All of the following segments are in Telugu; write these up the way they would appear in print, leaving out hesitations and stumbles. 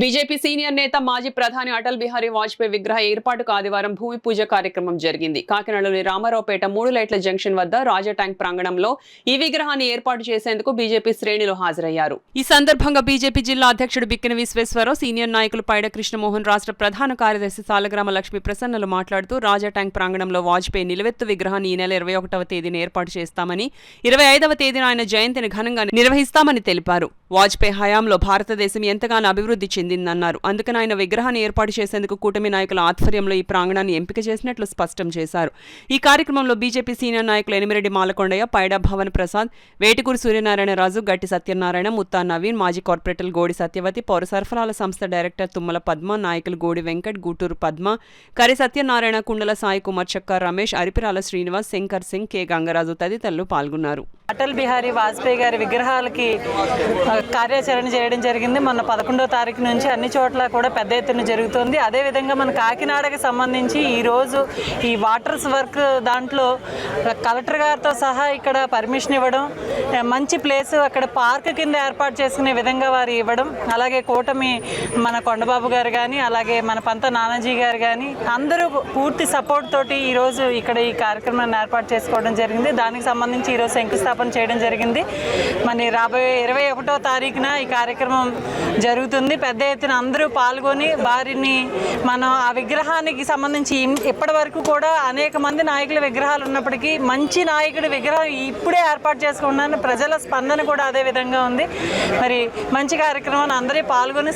బీజేపీ సీనియర్ నేత మాజీ ప్రధాని అటల్ బిహారీ వాజ్పేయి విగ్రహ ఏర్పాటుకు ఆదివారం భూమి పూజ కార్యక్రమం జరిగింది. కాకినాడలోని రామారావుపేట 3 లైట్ల జంక్షన్ వద్ద రాజా ట్యాంక్ ప్రాంగణంలో ఈ విగ్రహాన్ని ఏర్పాటు చేసేందుకు బీజేపీ శ్రేణులు హాజరయ్యారు. ఈ సందర్భంగా బీజేపీ జిల్లా అధ్యక్షుడు బిక్కిన విశ్వేశ్వరరావు, సీనియర్ నాయకులు పైడ కృష్ణమోహన్, రాష్ట్ర ప్రధాన కార్యదర్శి సాలగ్రామ లక్ష్మీ ప్రసన్నలు మాట్లాడుతూ రాజా ట్యాంక్ ప్రాంగణంలో వాజ్పేయి నిలువెత్తు విగ్రహాన్ని ఈ నెల 21వ తేదీన ఏర్పాటు చేస్తామని, 25వ తేదీన ఆయన జయంతిని ఘనంగా నిర్వహిస్తామని తెలిపారు. వాజ్పేయి హయాంలో భారతదేశం ఎంతగానో అభివృద్ధి చెందిందన్నారు. అందుకని ఆయన విగ్రహాన్ని ఏర్పాటు చేసేందుకు కూటమి నాయకుల ఆధ్వర్యంలో ఈ ప్రాంగణాన్ని ఎంపిక చేసినట్లు స్పష్టం చేశారు. ఈ కార్యక్రమంలో బీజేపీ సీనియర్ నాయకులు ఎనిమిరెడ్డి మాలకొండయ్య, పైడా భవన్ ప్రసాద్, వేటికూరు సూర్యనారాయణరాజు, గట్టి సత్యనారాయణ, ముత్తా నవీన్, మాజీ కార్పొరేటర్ గోడి సత్యవతి, పౌర సరఫరాల సంస్థ డైరెక్టర్ తుమ్మల పద్మ, నాయకులు గోడి వెంకట్, గూటూరు పద్మ, కరి సత్యనారాయణ, కుండల సాయి కుమార్, చక్క రమేష్, అరిపిరాల శ్రీనివాస్, శంకర్ సింగ్, కె గంగరాజు తదితరులు పాల్గొన్నారు. అటల్ బిహారీ వాజ్పేయి గారి విగ్రహాలకి కార్యాచరణ చేయడం జరిగింది. మొన్న 11వ తారీఖు నుంచి అన్ని చోట్ల కూడా పెద్ద ఎత్తున జరుగుతుంది. అదేవిధంగా మన కాకినాడకి సంబంధించి ఈరోజు ఈ వాటర్స్ వర్క్ దాంట్లో కలెక్టర్ గారితో సహా ఇక్కడ పర్మిషన్ ఇవ్వడం, మంచి ప్లేస్ అక్కడ పార్క్ కింద ఏర్పాటు చేసుకునే విధంగా వారు ఇవ్వడం, అలాగే కూటమి మన కొండబాబు గారు కానీ అలాగే మన పంత నానాజీ గారు కానీ అందరూ పూర్తి సపోర్ట్ తోటి ఈరోజు ఇక్కడ ఈ కార్యక్రమాన్ని ఏర్పాటు చేసుకోవడం జరిగింది. దానికి సంబంధించి ఈరోజు శంకుస్థాపన చేయడం జరిగింది. మన రాబోయే 21వ తారీఖున ఈ కార్యక్రమం జరుగుతుంది. పెద్ద ఎత్తున అందరూ పాల్గొని వారిని మనం ఆ విగ్రహానికి సంబంధించి ఇప్పటి వరకు కూడా అనేక మంది నాయకుల విగ్రహాలు ఉన్నప్పటికీ మంచి నాయకుడి విగ్రహం ఇప్పుడే ఏర్పాటు చేసుకున్నాను. ప్రజల స్పందన కూడా అదే విధంగా ఉంది. మరి మంచి కార్యక్రమాన్ని అందరూ పాల్గొని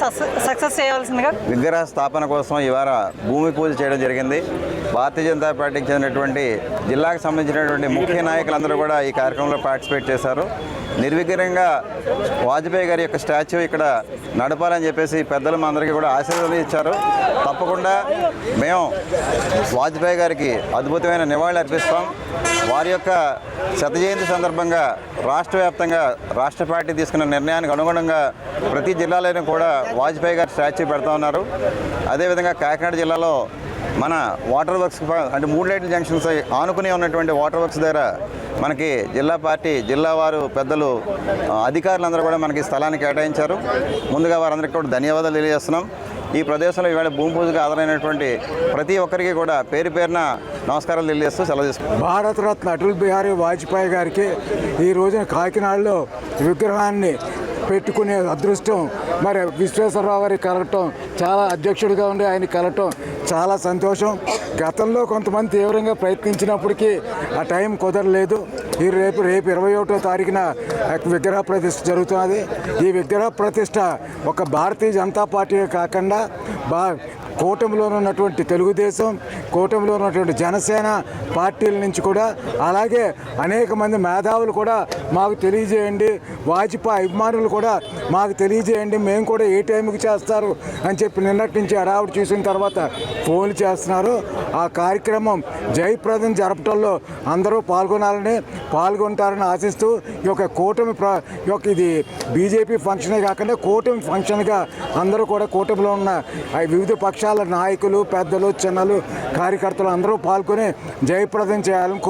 సక్సెస్ చేయవలసిందిగా. విగ్రహ స్థాపన కోసం ఇవాళ భూమి పూజ చేయడం జరిగింది. భారతీయ జనతా పార్టీకి చెందినటువంటి జిల్లాకు సంబంధించినటువంటి ముఖ్య నాయకులందరూ కూడా ఈ కార్యక్రమంలో పార్టిసిపేట్ చేశారు. నిర్విఘ్నంగా వాజ్పేయి గారి యొక్క స్టాచ్యూ ఇక్కడ నడపాలని చెప్పేసి పెద్దలు మా అందరికీ కూడా ఆశీర్వాదం ఇచ్చారు. తప్పకుండా మేము వాజ్పేయి గారికి అద్భుతమైన నివాళులు అర్పిస్తాం. వారి యొక్క శత జయంతి సందర్భంగా రాష్ట్ర వ్యాప్తంగా రాష్ట్ర పార్టీ తీసుకున్న నిర్ణయానికి అనుగుణంగా ప్రతి జిల్లాలోనూ కూడా వాజ్పేయి గారి స్టాచ్యూ పెడతా ఉన్నారు. అదేవిధంగా కాకినాడ జిల్లాలో మన వాటర్ వర్క్స్ అంటే 3 లైట్ల జంక్షన్స్ ఆనుకుని ఉన్నటువంటి వాటర్ వర్క్స్ దగ్గర మనకి జిల్లా పార్టీ జిల్లా వారు పెద్దలు అధికారులందరూ కూడా మనకి స్థలాన్ని కేటాయించారు. ముందుగా వారందరికీ కూడా ధన్యవాదాలు తెలియజేస్తున్నాం. ఈ ప్రదేశంలో ఈవేళ భూమి పూజకు హాజరైనటువంటి ప్రతి ఒక్కరికి కూడా పేరు పేరున నమస్కారాలు తెలియజేస్తూ సెలవు తీసుకుంటాం. భారతరత్న అటల్ బిహారీ వాజ్పేయి గారికి ఈ రోజున కాకినాడలో విగ్రహాన్ని పెట్టుకునే అదృష్టం మరి విశ్వేశ్వరరావు గారికి కలగటం, చాలా అధ్యక్షుడిగా ఉండి ఆయన కలగటం చాలా సంతోషం. గతంలో కొంతమంది తీవ్రంగా ప్రయత్నించినప్పటికీ ఆ టైం కుదరలేదు. రేపు 21వ తారీఖున విగ్రహ ప్రతిష్ఠ జరుగుతున్నది. ఈ విగ్రహ ప్రతిష్ఠ ఒక భారతీయ జనతా పార్టీ కాకుండా కూటమిలో ఉన్నటువంటి తెలుగుదేశం, కూటమిలో ఉన్నటువంటి జనసేన పార్టీల నుంచి కూడా, అలాగే అనేక మంది మేధావులు కూడా మాకు తెలియజేయండి, వాజ్పేయి అభిమానులు కూడా మాకు తెలియజేయండి, మేము కూడా ఏ టైంకి చేస్తారు అని చెప్పి నిన్నటి నుంచి హడావుడి చూసిన తర్వాత ఫోన్లు చేస్తున్నారు. ఆ కార్యక్రమం జయప్రదం జరపడంలో అందరూ పాల్గొంటారని ఆశిస్తూ ఈ యొక్క కూటమి ఇది బీజేపీ ఫంక్షనే కాకుండా కూటమి ఫంక్షన్గా అందరూ కూడా కూటమిలో ఉన్న వివిధ పక్షాల నాయకులు, పెద్దలు, చిన్నలు, కార్యకర్తలు అందరూ పాల్గొని జయప్రదం చేయాలని కోరుకుంటున్నారు.